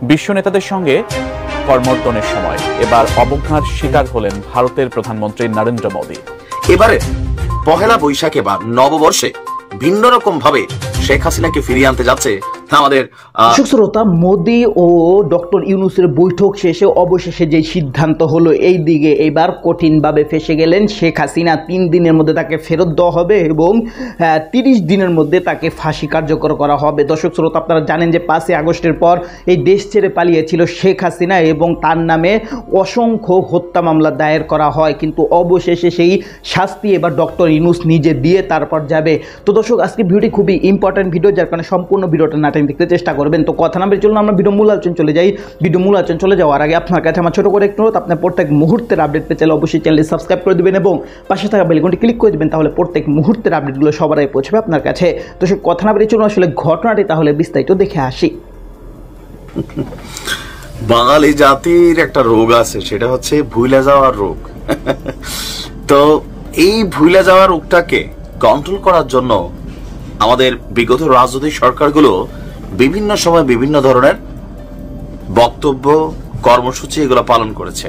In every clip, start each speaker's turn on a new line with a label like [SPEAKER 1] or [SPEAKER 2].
[SPEAKER 1] বিশ্ব নেতাদের সঙ্গে কর্মর্দনের সময় এবার অবজ্ঞার শিকার হলেন ভারতের প্রধানমন্ত্রী নরেন্দ্র মোদী।
[SPEAKER 2] এবারে পহেলা বৈশাখে বা নববর্ষে ভিন্ন রকম ভাবে শেখ হাসিনাকে ফিরিয়ে আনতে যাচ্ছে আমাদের
[SPEAKER 3] শ্রোতা। মোদী ও ডক্টর ইউনূসের বৈঠক শেষে অবশেষে যে সিদ্ধান্ত হলো, এই দিকে এবার কঠিনভাবে ফেসে গেলেন শেখ হাসিনা। 3 দিনের মধ্যে তাকে ফেরত দেওয়া হবে এবং 30 দিনের মধ্যে তাকে ফাঁসি কার্যকর করা হবে। দর্শক শ্রোতা, আপনারা জানেন যে 5 আগস্টের পর এই দেশ ছেড়ে পালিয়েছিল শেখ হাসিনা এবং তার নামে অসংখ্য হত্যা মামলা দায়ের করা হয়, কিন্তু অবশেষে সেই শাস্তি এবার ডক্টর ইউনূস নিজে দিয়ে তারপর যাবে। তো দর্শক, আজকে ভিডিওটি খুবই ইম্পর্টেন্ট ভিডিও, যার কারণে সম্পূর্ণ ভিডিওটা না দেখতে চেষ্টা করবেন। তো কথা না বেরিয়ে চলুন আমরা ভিডিও মূল আলোচনা চলে যাই। ভিডিও মূল আলোচনা চলে যাওয়ার আগে আপনার কাছে আমার ছোট করে একটু অনুরোধ, আপনার প্রত্যেক মুহূর্তের আপডেট পেতে চাইলে অবশ্যই চ্যানেলটি সাবস্ক্রাইব করে দিবেন এবং পাশে থাকা বেল আইকনটি ক্লিক করে দিবেন, তাহলে প্রত্যেক মুহূর্তের আপডেটগুলো সবার আগে পৌঁছবে আপনার কাছে। তো সে কথা না বেরিয়ে চলুন আসলে ঘটনাটি তাহলে বিস্তারিত দেখে আসি।
[SPEAKER 2] বাঙালি জাতির একটা রোগ আছে, সেটা হচ্ছে ভুলে যাওয়ার রোগ। তো এই ভুলে যাওয়ার রোগটাকে কন্ট্রোল করার জন্য আমাদের বিগত রাজনৈতিক সরকারগুলো বিভিন্ন সময় বিভিন্ন ধরনের বক্তব্য, কর্মসূচি এগুলো পালন করেছে।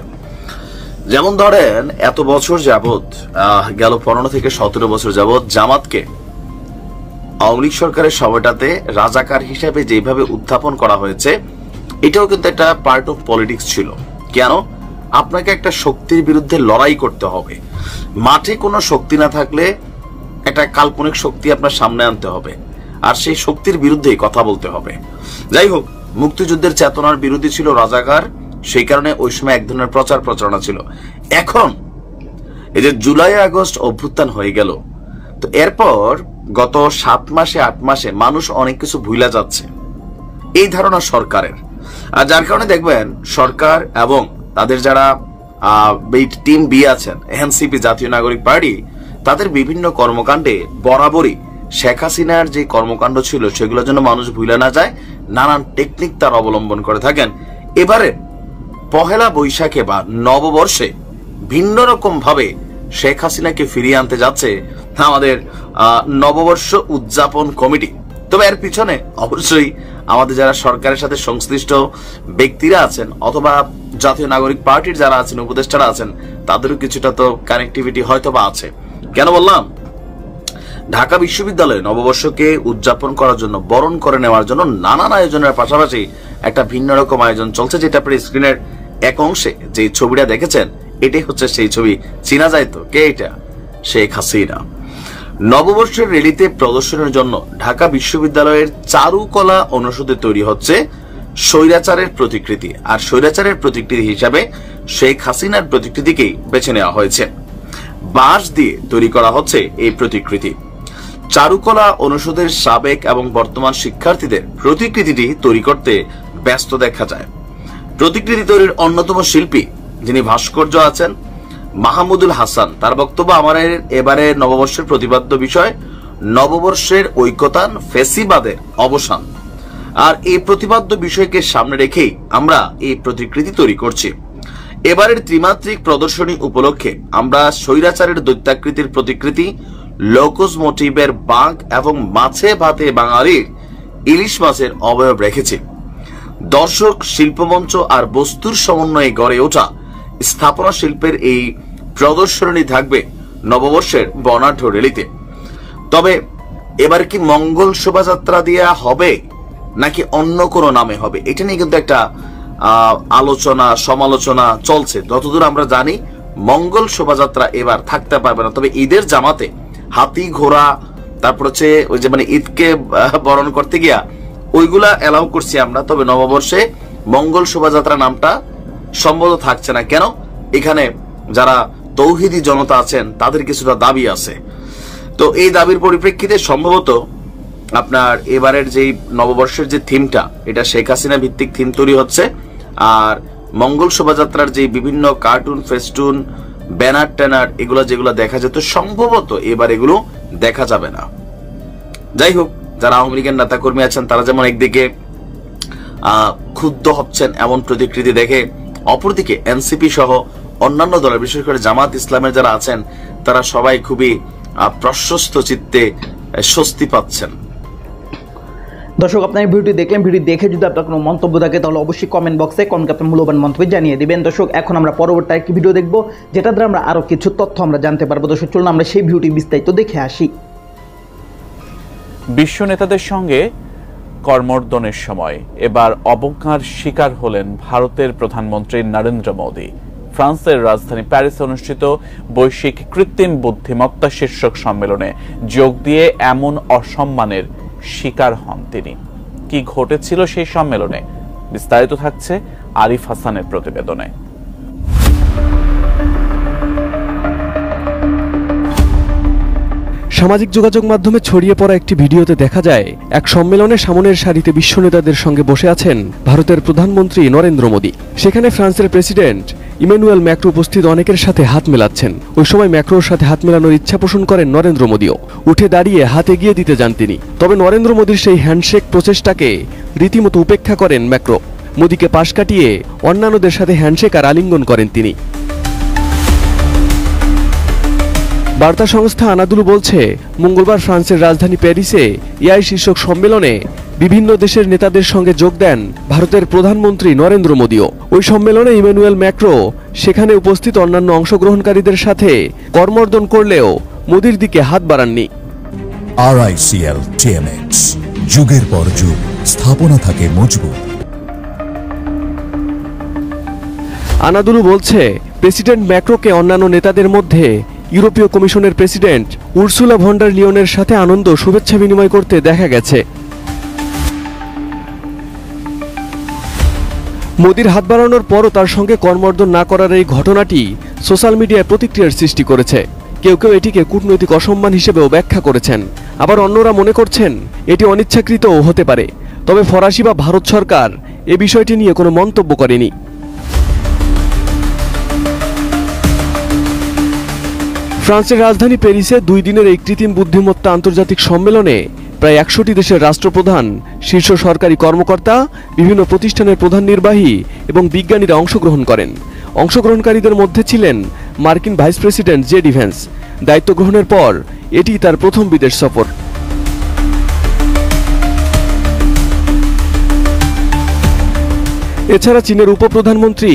[SPEAKER 2] যেমন ধরেন, এত বছর যাবৎ, গেল 15 থেকে 17 বছর যাবৎ জামাতকে আওয়ামী লীগ সরকারের সময়টাতে রাজাকার হিসেবে যেভাবে উত্থাপন করা হয়েছে, এটাও কিন্তু একটা পার্ট অফ পলিটিক্স ছিল। কেন? আপনাকে একটা শক্তির বিরুদ্ধে লড়াই করতে হবে। মাঠে কোনো শক্তি না থাকলে একটা কাল্পনিক শক্তি আপনার সামনে আনতে হবে, আর সেই শক্তির বিরুদ্ধেই কথা বলতে হবে। যাই হোক, মুক্তিযুদ্ধের চেতনার বিরোধী ছিল রাজাকার, সেই কারণে ওই সময় এক ধরনের প্রচার প্রচারণা ছিল। এখন এই যে জুলাই আগস্ট অভ্যুত্থান হয়ে গেল, তো এরপর গত 7 মাসে 8 মাসে মানুষ অনেক কিছু ভুলে যাচ্ছে, এই ধারণা সরকারের। আর যার কারণে দেখবেন সরকার এবং তাদের যারা টিম বি আছেন, এনসিপি জাতীয় নাগরিক পার্টি, তাদের বিভিন্ন কর্মকাণ্ডে বরাবরই শেখ হাসিনার যে কর্মকাণ্ড ছিল সেগুলো যেন মানুষ ভুলে না যায়, নানান টেকনিক তার অবলম্বন করে থাকেন। এবারে পহেলা বৈশাখে বা নববর্ষে ভিন্ন রকম ভাবে শেখ হাসিনাকে ফিরিয়ে আনতে যাচ্ছে আমাদের নববর্ষ উদযাপন কমিটি। তবে এর পিছনে অবশ্যই আমাদের যারা সরকারের সাথে সংশ্লিষ্ট ব্যক্তিরা আছেন অথবা জাতীয় নাগরিক পার্টির যারা আছেন, উপদেষ্টারা আছেন, তাদেরও কিছুটা তো কানেক্টিভিটি হয়তো বা আছে। কেন বললাম? ঢাকা বিশ্ববিদ্যালয়ে নববর্ষকে উদযাপন করার জন্য, বরণ করে নেওয়ার জন্য নানান আয়োজনের পাশাপাশি একটা ভিন্ন রকম আয়োজন চলছে, যেটা আপনার স্ক্রিনের এক অংশে যে ছবিটা দেখেছেন, এটাই হচ্ছে সেই ছবি। চেনা যায় তো? কে এটা? শেখ হাসিনা। নববর্ষের র্যালিতে প্রদর্শনের জন্য ঢাকা বিশ্ববিদ্যালয়ের চারুকলা অনুষদে তৈরি হচ্ছে স্বৈরাচারের প্রতিকৃতি, আর স্বৈরাচারের প্রতিকৃতি হিসাবে শেখ হাসিনার প্রতিকৃতিকেই বেছে নেওয়া হয়েছে। বাঁশ দিয়ে তৈরি করা হচ্ছে এই প্রতিকৃতি। চারুকলা অনুষদের সাবেক এবং বর্তমান শিক্ষার্থীদের প্রতিকৃতিটি তৈরি করতে ব্যস্ত দেখা যায়। প্রতিকৃতি তৈরির অন্যতম শিল্পী যিনি ভাস্কর্য আছেন, মাহমুদুল হাসান, তার বক্তব্য, আমাদের এবারে নববর্ষের প্রতিপাদ্য বিষয় নববর্ষের ঐক্যতান, ফেসিবাদের অবসান। আর এই প্রতিপাদ্য বিষয়কে সামনে রেখেই আমরা এই প্রতিকৃতি তৈরি করছি। এবারের ত্রিমাত্রিক প্রদর্শনী উপলক্ষে আমরা স্বৈরাচারের দৈত্যাকৃতির প্রতিকৃতি, লোকজ মোটিভের বাঘ এবং মাছে ভাতে বাঙালির ইলিশ মাছের অবয়ব রেখেছি। দর্শক, শিল্পমঞ্চ আর বস্তুর সমন্বয়ে গড়ে ওঠা স্থাপনা শিল্পের এই প্রদর্শনী থাকবে নববর্ষের বর্ণাঢ্য র্যালিতে। তবে এবার কি মঙ্গল শোভাযাত্রা দেয়া হবে নাকি অন্য কোনো নামে হবে, এটা নিয়ে কিন্তু একটা আলোচনা সমালোচনা চলছে। যতদূর আমরা জানি, মঙ্গল শোভাযাত্রা এবার থাকতে পারবে না। তবে ঈদের জামাতে হাতি, ঘোড়া, তারপর হচ্ছে ওই যে মানে ঈদকে বরণ করতে গিয়া ওইগুলা এলাও করছি আমরা। তবে নববর্ষে মঙ্গল শোভাযাত্রা নামটা সম্ভবত থাকছে না। কেন? এখানে যারা তৌহিদি জনতা আছেন তাদের কিছুটা দাবি আছে। তো এই দাবির পরিপ্রেক্ষিতে সম্ভবত আপনার এবারের যে নববর্ষের যে থিমটা, এটা শেখ হাসিনা ভিত্তিক থিম তৈরি হচ্ছে। আর মঙ্গল শোভাযাত্রার যে বিভিন্ন কার্টুন, ফেস্টুন, ব্যানার ট্যানার এগুলো যেগুলো দেখা যেত, সম্ভবত এবার এগুলো দেখা যাবে না। যাই হোক, যারা আওয়ামী লীগের নেতা কর্মী আছেন তারা যেমন একদিকে ক্ষুব্ধ হচ্ছেন এমন প্রতিকৃতি দেখে, অপরদিকে এনসিপি সহ অন্যান্য দলের, বিশেষ করে জামাত ইসলামের যারা আছেন, তারা সবাই খুবই প্রশস্ত চিত্তে স্বস্তি পাচ্ছেন।
[SPEAKER 3] দর্শক, আপনার এই ভিডিওটি দেখলেন, ভিডিও দেখে যদি আপনার কোনো মন্তব্য থাকে তাহলে অবশ্যই কমেন্ট বক্সে আপনার মূল্যবান মন্তব্য জানিয়ে দিবেন। দর্শক, এখন আমরা পরবর্তী একটি ভিডিও দেখব, যেটা দ্বারা আমরা আরও কিছু তথ্য আমরা জানতে পারবো। দর্শক, চলুন আমরা সেই ভিডিওটি বিস্তারিত দেখে আসি।
[SPEAKER 1] বিশ্ব নেতাদের সঙ্গে করমর্দনের সময় এবার অবজ্ঞার শিকার হলেন ভারতের প্রধানমন্ত্রী নরেন্দ্র মোদী। ফ্রান্সের রাজধানী প্যারিসে অনুষ্ঠিত বৈশ্বিক কৃত্রিম বুদ্ধিমত্তা শীর্ষক সম্মেলনে যোগ দিয়ে এমন অসম্মানের শিকার হন তিনি। কি ঘটেছিল সেই সম্মেলনে, বিস্তারিত থাকছে আরিফ হাসানের প্রতিবেদনে।
[SPEAKER 4] সামাজিক যোগাযোগ মাধ্যমে ছড়িয়ে পড়া একটি ভিডিওতে দেখা যায় এক সম্মেলনে সামনের সারিতে বিশ্ব নেতাদের সঙ্গে বসে আছেন ভারতের প্রধানমন্ত্রী নরেন্দ্র মোদী। সেখানে ফ্রান্সের প্রেসিডেন্ট ইমানুয়েল ম্যাক্রো উপস্থিত অনেকের সাথে হাত মেলাচ্ছেন। ওই সময় ম্যাক্রোর সাথে হাত মেলানোর ইচ্ছা পোষণ করেন নরেন্দ্র মোদীও। উঠে দাঁড়িয়ে হাত এগিয়ে দিতে যান তিনি। তবে নরেন্দ্র মোদীর সেই হ্যান্ডশেক প্রচেষ্টাকে রীতিমতো উপেক্ষা করেন ম্যাক্রো। মোদীকে পাশ কাটিয়ে অন্যান্যদের সাথে হ্যান্ডশেক আর আলিঙ্গন করেন তিনি। বার্তা সংস্থা আনাদুলু বলছে, মঙ্গলবার ফ্রান্সের রাজধানী প্যারিসে এআই শীর্ষক সম্মেলনে বিভিন্ন দেশের নেতাদের সঙ্গে যোগ দেন ভারতের প্রধানমন্ত্রী নরেন্দ্র মোদীও। ওই সম্মেলনে ইমানুয়েল ম্যাক্রো সেখানে উপস্থিত অন্যান্য অংশগ্রহণকারীদের সাথে করমর্দন করলেও মোদীর দিকে হাত বাড়াননি।
[SPEAKER 5] RICL TMX, যুগের পর যুগ স্থাপনা থাকে মজবুত।
[SPEAKER 4] আনাদুলু বলছে, প্রেসিডেন্ট ম্যাক্রোকে অন্যান্য নেতাদের মধ্যে ইউরোপীয় কমিশনের প্রেসিডেন্ট উর্সুলা ভন ডার লিয়নের সাথে আনন্দ শুভেচ্ছা বিনিময় করতে দেখা গেছে। মোদীর হাত বাড়ানোর পরও তার সঙ্গে করমর্দন না করার এই ঘটনাটি সোশ্যাল মিডিয়ায় প্রতিক্রিয়ার সৃষ্টি করেছে। কেউ কেউ এটিকে কূটনৈতিক অসম্মান হিসেবেও ব্যাখ্যা করেছেন, আবার অন্যরা মনে করছেন এটি অনিচ্ছাকৃতও হতে পারে। তবে ফরাসি বা ভারত সরকার এ বিষয়টি নিয়ে কোনো মন্তব্য করেনি। ফ্রান্সের রাজধানী প্যারিসে 2 দিনের এই কৃত্রিম বুদ্ধিমত্তা আন্তর্জাতিক সম্মেলনে প্রায় 100টি দেশের রাষ্ট্রপ্রধান, শীর্ষ সরকারি কর্মকর্তা, বিভিন্ন প্রতিষ্ঠানের প্রধান নির্বাহী এবং বিজ্ঞানীরা অংশগ্রহণ করেন। অংশগ্রহণকারীদের মধ্যে ছিলেন মার্কিন vice president J D Vance. দায়িত্ব গ্রহণের পর এটি তার প্রথম বিদেশ সফর। এছাড়া চীনের উপপ্রধানমন্ত্রী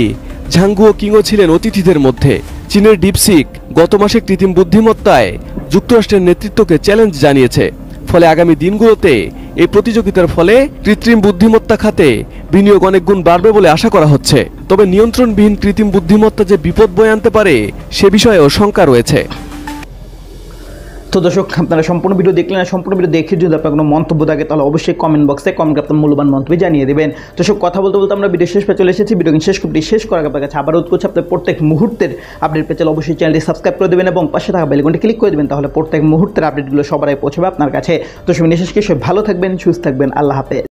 [SPEAKER 4] ঝাং গুওকিংও ছিলেন অতিথিদের মধ্যে। চীনের ডিপসিক গত মাসে কৃত্রিম বুদ্ধিমত্তায় যুক্তরাষ্ট্রের নেতৃত্বকে চ্যালেঞ্জ জানিয়েছে। ফলে আগামী দিনগুলোতে এই প্রতিযোগিতার ফলে কৃত্রিম বুদ্ধিমত্তা খাতে বিনিয়োগ অনেক গুণ বাড়বে বলে আশা করা হচ্ছে। তবে নিয়ন্ত্রণবিহীন কৃত্রিম বুদ্ধিমত্তা যে বিপদ বয়ে আনতে পারে সে বিষয়েও শঙ্কা রয়েছে।
[SPEAKER 3] তো দর্শক, আপনারা সম্পূর্ণ ভিডিও দেখলেন। সম্পূর্ণ ভিডিও দেখে যদি আপনার কোনো মন্তব্য থাকে তাহলে অবশ্যই কমেন্ট বক্সে আপনার মূল্যবান মন্তব্য জানিয়ে দেবেন। দর্শক, কথা বলতে বলতে আমরা ভিডিও শেষ পেয়ে চলে এসেছি। ভিডিও শেষ করার আপনার কাছে আবার অনুরোধ করছি, আপনার প্রত্যেক মুহূর্তের আপডেট পেতে অবশ্যই চ্যানেলটি সাবস্ক্রাইব করে দেবেন এবং পাশে থাকা বেল আইকনটি ক্লিক করে দেবেন। তাহলে প্রত্যেক মুহূর্তের আপডেটগুলো সবার আগে পৌঁছবে আপনার কাছে। দর্শক, বিশেষ কিছু ভালো থাকবেন, সুস্থ থাকবেন। আল্লাহ হাফেজ।